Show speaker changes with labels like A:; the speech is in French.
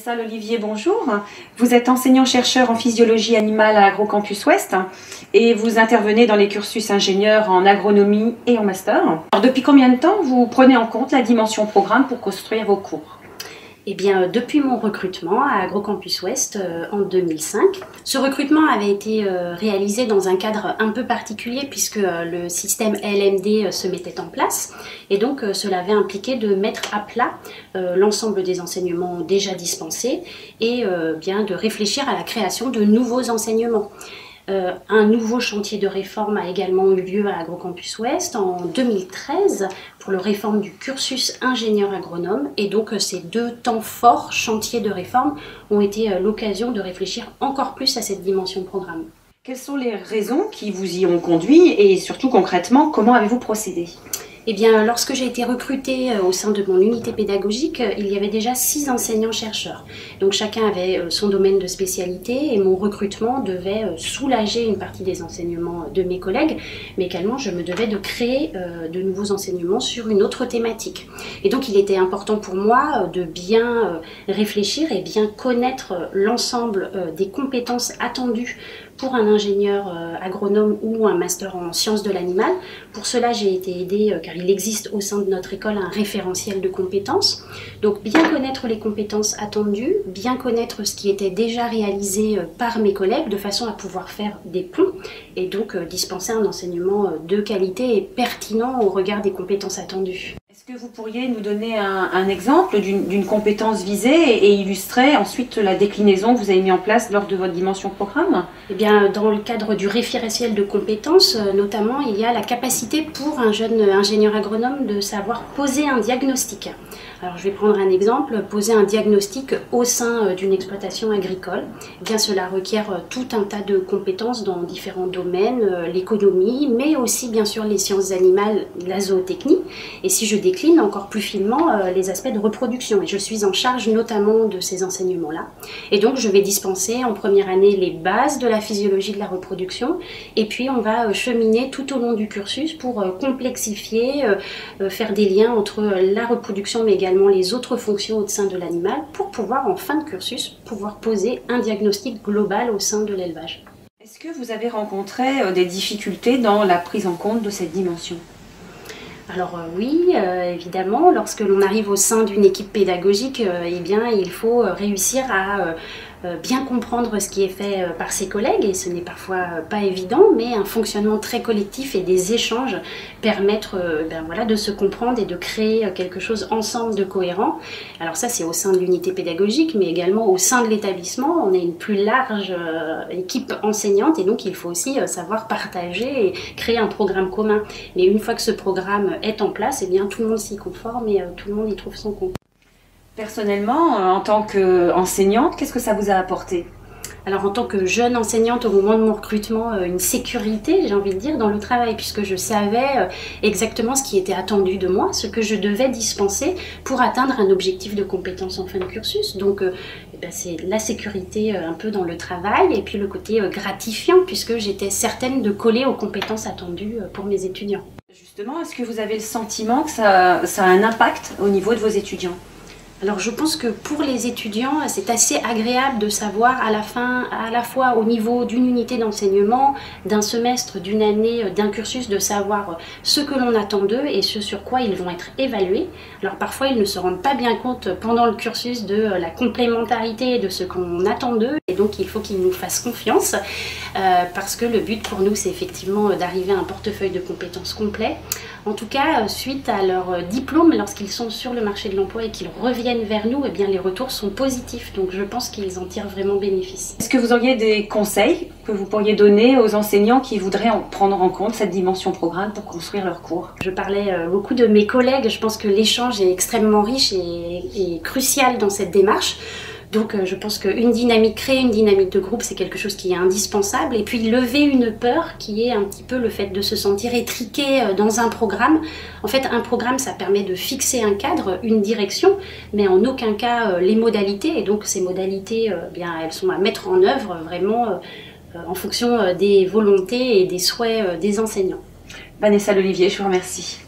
A: Vanessa L'Olivier, bonjour. Vous êtes enseignant-chercheur en physiologie animale à AgroCampus Ouest et vous intervenez dans les cursus ingénieurs en agronomie et en master. Alors, depuis combien de temps vous prenez en compte la dimension programme pour construire vos cours?
B: Eh bien, depuis mon recrutement à AgroCampus Ouest en 2005, ce recrutement avait été réalisé dans un cadre un peu particulier puisque le système LMD se mettait en place et donc cela avait impliqué de mettre à plat l'ensemble des enseignements déjà dispensés et bien de réfléchir à la création de nouveaux enseignements. Un nouveau chantier de réforme a également eu lieu à AgroCampus Ouest en 2013 pour la réforme du cursus ingénieur agronome et donc ces deux temps forts chantiers de réforme ont été l'occasion de réfléchir encore plus à cette dimension programme.
A: Quelles sont les raisons qui vous y ont conduit et surtout concrètement, comment avez-vous procédé?
B: Eh bien, lorsque j'ai été recrutée au sein de mon unité pédagogique, il y avait déjà 6 enseignants-chercheurs. Donc chacun avait son domaine de spécialité et mon recrutement devait soulager une partie des enseignements de mes collègues, mais également je me devais de créer de nouveaux enseignements sur une autre thématique. Et donc il était important pour moi de bien réfléchir et bien connaître l'ensemble des compétences attendues pour un ingénieur agronome ou un master en sciences de l'animal. Pour cela, j'ai été aidée car il existe au sein de notre école un référentiel de compétences. Donc bien connaître les compétences attendues, bien connaître ce qui était déjà réalisé par mes collègues de façon à pouvoir faire des ponts et donc dispenser un enseignement de qualité et pertinent au regard des compétences attendues.
A: Est-ce que vous pourriez nous donner un exemple d'une compétence visée et illustrer ensuite la déclinaison que vous avez mis en place lors de votre dimension programme?
B: Eh bien, dans le cadre du référentiel de compétences, notamment, il y a la capacité pour un jeune ingénieur agronome de savoir poser un diagnostic. Alors, je vais prendre un exemple, poser un diagnostic au sein d'une exploitation agricole. Eh bien, cela requiert tout un tas de compétences dans différents domaines, l'économie, mais aussi bien sûr les sciences animales, la zootechnie. Et si je décline encore plus finement les aspects de reproduction, et je suis en charge notamment de ces enseignements-là. Et donc, je vais dispenser en première année les bases de la physiologie de la reproduction, et puis on va cheminer tout au long du cursus pour complexifier, faire des liens entre la reproduction, mais également les autres fonctions au sein de l'animal pour pouvoir en fin de cursus pouvoir poser un diagnostic global au sein de l'élevage.
A: Est-ce que vous avez rencontré des difficultés dans la prise en compte de cette dimension?
B: Alors oui, évidemment, lorsque l'on arrive au sein d'une équipe pédagogique, eh bien, il faut réussir à bien comprendre ce qui est fait par ses collègues et ce n'est parfois pas évident, mais un fonctionnement très collectif et des échanges permettent voilà, de se comprendre et de créer quelque chose ensemble de cohérent. Alors ça c'est au sein de l'unité pédagogique, mais également au sein de l'établissement, on est une plus large équipe enseignante et donc il faut aussi savoir partager et créer un programme commun. Mais une fois que ce programme est en place, eh bien, tout le monde s'y conforme et tout le monde y trouve son compte.
A: Personnellement, en tant qu'enseignante, qu'est-ce que ça vous a apporté?
B: Alors en tant que jeune enseignante au moment de mon recrutement, une sécurité, j'ai envie de dire, dans le travail, puisque je savais exactement ce qui était attendu de moi, ce que je devais dispenser pour atteindre un objectif de compétence en fin de cursus. Donc c'est la sécurité un peu dans le travail et puis le côté gratifiant, puisque j'étais certaine de coller aux compétences attendues pour mes étudiants.
A: Justement, est-ce que vous avez le sentiment que ça a un impact au niveau de vos étudiants?
B: Alors je pense que pour les étudiants, c'est assez agréable de savoir à la fin, à la fois au niveau d'une unité d'enseignement, d'un semestre, d'une année, d'un cursus, de savoir ce que l'on attend d'eux et ce sur quoi ils vont être évalués. Alors parfois ils ne se rendent pas bien compte pendant le cursus de la complémentarité de ce qu'on attend d'eux et donc il faut qu'ils nous fassent confiance parce que le but pour nous c'est effectivement d'arriver à un portefeuille de compétences complet. En tout cas, suite à leur diplôme, lorsqu'ils sont sur le marché de l'emploi et qu'ils reviennent vers nous, eh bien, les retours sont positifs. Donc je pense qu'ils en tirent vraiment bénéfice.
A: Est-ce que vous auriez des conseils que vous pourriez donner aux enseignants qui voudraient prendre en compte cette dimension programme pour construire leur cours?
B: Je parlais beaucoup de mes collègues. Je pense que l'échange est extrêmement riche et crucial dans cette démarche. Donc je pense qu'une dynamique, créer une dynamique de groupe, c'est quelque chose qui est indispensable. Et puis lever une peur qui est un petit peu le fait de se sentir étriqué dans un programme. En fait, un programme, ça permet de fixer un cadre, une direction, mais en aucun cas les modalités. Et donc ces modalités, bien, elles sont à mettre en œuvre vraiment en fonction des volontés et des souhaits des enseignants.
A: Vanessa L'Olivier, je vous remercie.